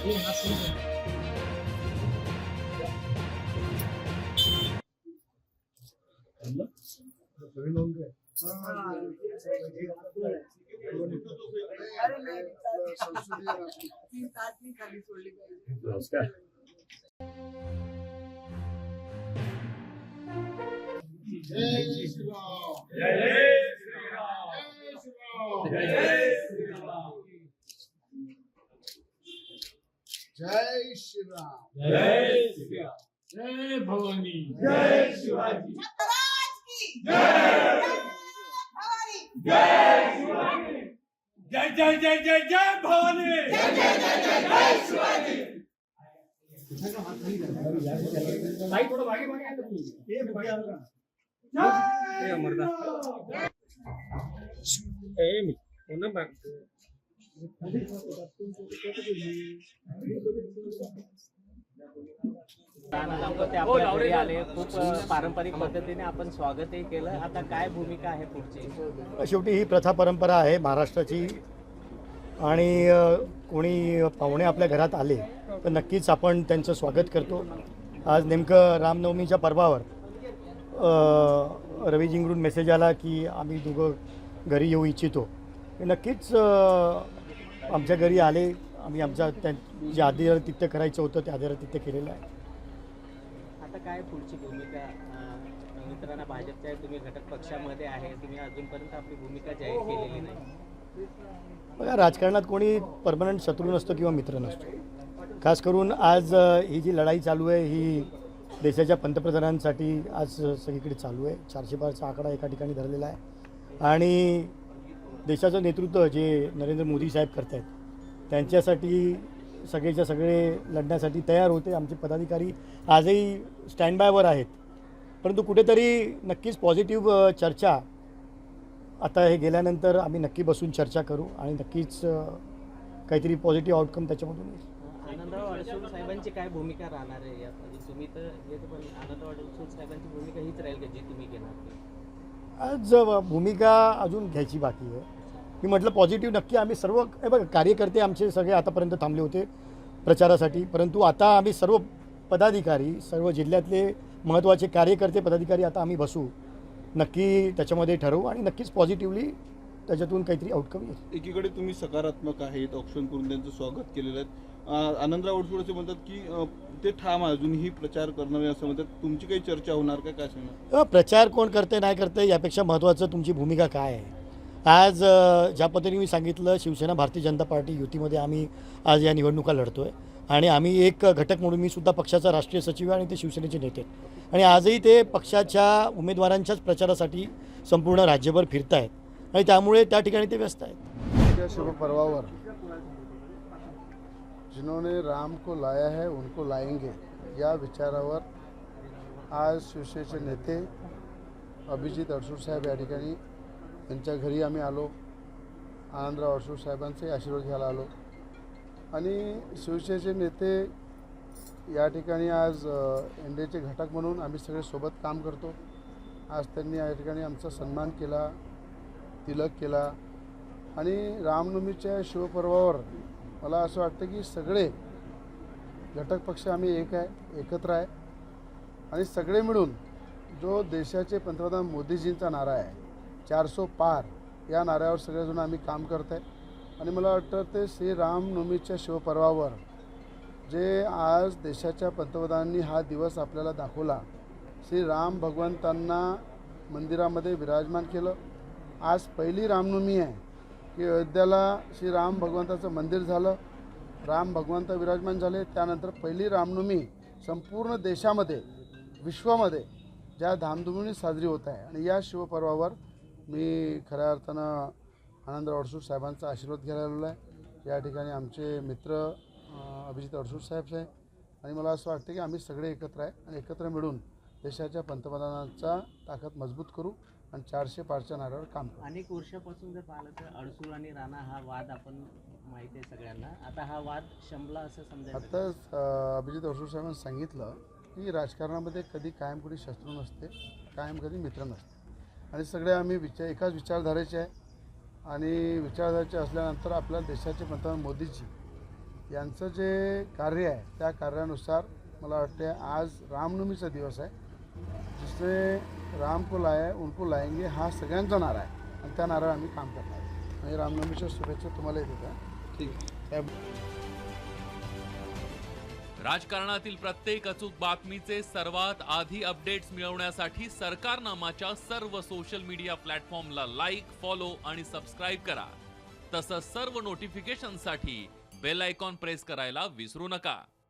नमस्कार. जय श्रीराम. जय श्रीराम. जय श्रीराम. जय श्रीराम. जय श्रीराम. जय भवानी. जय शिवाजी. जय जय शिवाजी. जय जय जय जय जय भवानी. जय जय जय जय जय शिवाजी. भाई थोड़ा भागे भागे आए तो ये भाई आ रहा जय अमरदास ए मी पुन्हा मागतो आले खूप पारंपरिक पद्धतीने आपण स्वागतही केलं. आता काय भूमिका आहे पुढची? शेवटी ही प्रथा परंपरा आहे महाराष्ट्राची आणि कोणी पाहुणे आपल्या घरात आले तर नक्कीच आपण त्यांचं स्वागत करतो. आज नेमकं रामनवमीच्या पर्वावर रवीजींकडून मेसेज आला की आम्ही दोघं घरी येऊ इच्छितो. नक्कीच आमच्या घरी आले. आम्ही आमच्या जे आदरातिथ्य करायचं होतं ते आदरातिथ्य केलेलं आहे. आता काय पुढची भूमिका? मित्रांना भाजपच्या तुम्ही घटक पक्षामध्ये आहे, तुम्ही अजूनपर्यंत आपली भूमिका जाहीर केलेली नाही. बघा, राजकारणात कोणी परमनंट शत्रू नसतो किंवा मित्र नसतो. खास करून आज ही जी लढाई चालू आहे ही देशाच्या पंतप्रधानांसाठी आज सगळीकडे चालू आहे. 405चा आकडा एका ठिकाणी धरलेला आहे आणि देशाचं नेतृत्व जे नरेंद्र मोदी साहेब करत आहेत त्यांच्यासाठी सगळेच्या सगळे लढण्यासाठी तयार होते. आमचे पदाधिकारी आजही स्टँड बायवर आहेत. परंतु कुठेतरी नक्कीच पॉझिटिव्ह चर्चा आता हे गेल्यानंतर आम्ही नक्की बसून चर्चा करू आणि नक्कीच काहीतरी पॉझिटिव्ह आउटकम त्याच्यामधून येईल. आनंदराव अडसूळ साहेबांची काय भूमिका राहणार आहे यात? तुम्ही तर येतो पण आनंदराव अडसूळ साहेबांची भूमिका हीच राहील का जी तुम्ही घेणार? आज भूमिका अजून घ्यायची बाकी आहे. मी म्हटलं पॉझिटिव्ह नक्की आम्ही सर्व हे बघा कार्यकर्ते आमचे सगळे आतापर्यंत थांबले होते प्रचारासाठी, परंतु आता आम्ही सर्व पदाधिकारी सर्व जिल्ह्यातले महत्त्वाचे कार्यकर्ते पदाधिकारी आता आम्ही बसू, नक्की त्याच्यामध्ये ठरवू आणि नक्कीच पॉझिटिव्हली त्याच्यातून काहीतरी आउटकम येईल. एकीकडे तुम्ही सकारात्मक आहेत, औक्षण करून त्यांचं स्वागत केलेलं आहे. आनंदराव अडसूळ म्हणतात की ते ठाम अजूनही प्रचार करणं असं म्हणतात. तुमची काही चर्चा होणार का? काय सांगणार? प्रचार कोण करते नाही करते यापेक्षा महत्त्वाचं तुमची भूमिका काय आहे. आज ज्या पद्धतीने मी सांगितलं शिवसेना भारतीय जनता पार्टी युतीमध्ये आम्ही आज या निवडणुका लढतो आहे आणि आम्ही एक घटक म्हणून मी सुद्धा पक्षाचा राष्ट्रीय सचिव आहे आणि ते शिवसेनेचे नेते आहेत आणि आजही ते पक्षाच्या उमेदवारांच्याच प्रचारासाठी संपूर्ण राज्यभर फिरत आहेत आणि त्यामुळे त्या ठिकाणी ते व्यस्त आहेत. त्या शुभ पर्वावर जिन्होंने राम को लाया है उनको लाएंगे या विचारावर आज शिवसेनेचे नेते अभिजित अडसूळ साहेब या ठिकाणी त्यांच्या घरी आम्ही आलो. आनंदराव अडसूळ साहेबांचे आशीर्वाद घ्यायला आलो आणि शिवसेनेचे नेते या ठिकाणी आज एनडीएचे घटक म्हणून आम्ही सगळे सोबत काम करतो. आज त्यांनी या ठिकाणी आमचा सन्मान केला, तिलक केला आणि रामनवमीच्या शिवपर्वावर मला असं वाटतं की सगळे घटक पक्ष आम्ही एकत्र आहे आणि सगळे मिळून जो देशाचे पंतप्रधान मोदीजींचा नारा आहे 400 पार या नाऱ्यावर सगळेजण आम्ही काम करत आहे आणि मला वाटतं ते श्री रामनवमीच्या शिवपर्वावर जे आज देशाच्या पंतप्रधानांनी हा दिवस आपल्याला दाखवला, श्री राम भगवंतांना मंदिरामध्ये विराजमान केलं. आज पहिली रामनवमी आहे की अयोध्याला श्री राम भगवंताचं मंदिर झालं, राम भगवंत विराजमान झाले. त्यानंतर पहिली रामनवमी संपूर्ण देशामध्ये विश्वामध्ये ज्या धामधुमीने साजरी होत आहे आणि या शिवपर्वावर मी खऱ्या अर्थानं आनंदराव अडसूळ साहेबांचा आशीर्वाद घ्यायला आलेलो आहे. या ठिकाणी आमचे मित्र अभिजित अडसूळ साहेब आहे आणि मला असं वाटतं की आम्ही सगळे एकत्र आहे आणि एकत्र मिळून देशाच्या पंतप्रधानांचा ताकद मजबूत करू आणि 400 पारच्या नाऱ्यावर काम करू. अनेक वर्षापासून जर पाहिलं तर अडसूळ आणि राणा हा वाद आपण माहिती आहे सगळ्यांना. आता हा वाद शमला असं समजायचं? आता अभिजित अडसूळ साहेबांनी सांगितलं की राजकारणामध्ये कधी कायम कोणी शत्रू नसते, कायम कधी मित्र नसते आणि सगळे आम्ही एकाच विचारधारेचे आहे आणि विचारधारेचे असल्यानंतर आपल्या देशाचे पंतप्रधान मोदीजी यांचं जे कार्य आहे त्या कार्यानुसार मला वाटते आज रामनवमीचा दिवस आहे, जिसने राम को लाया है उनको लाएंगे हा सगळ्यांचा नारा आहे आणि त्या नाऱ्यावर आम्ही काम करणार आहे. आणि रामनवमीच्या शुभेच्छा तुम्हालाही देतो. ठीक साहेब, राजकारणातील प्रत्येक अचूक बातमीचे सर्वात आधी अपडेट्स मिळवण्यासाठी सरकारनामाच्या सर्व सोशल मीडिया प्लॅटफॉर्मला लाईक, फॉलो आणि सबस्क्राईब करा. तसंच सर्व नोटिफिकेशनसाठी बेल आयकॉन प्रेस करायला विसरू नका.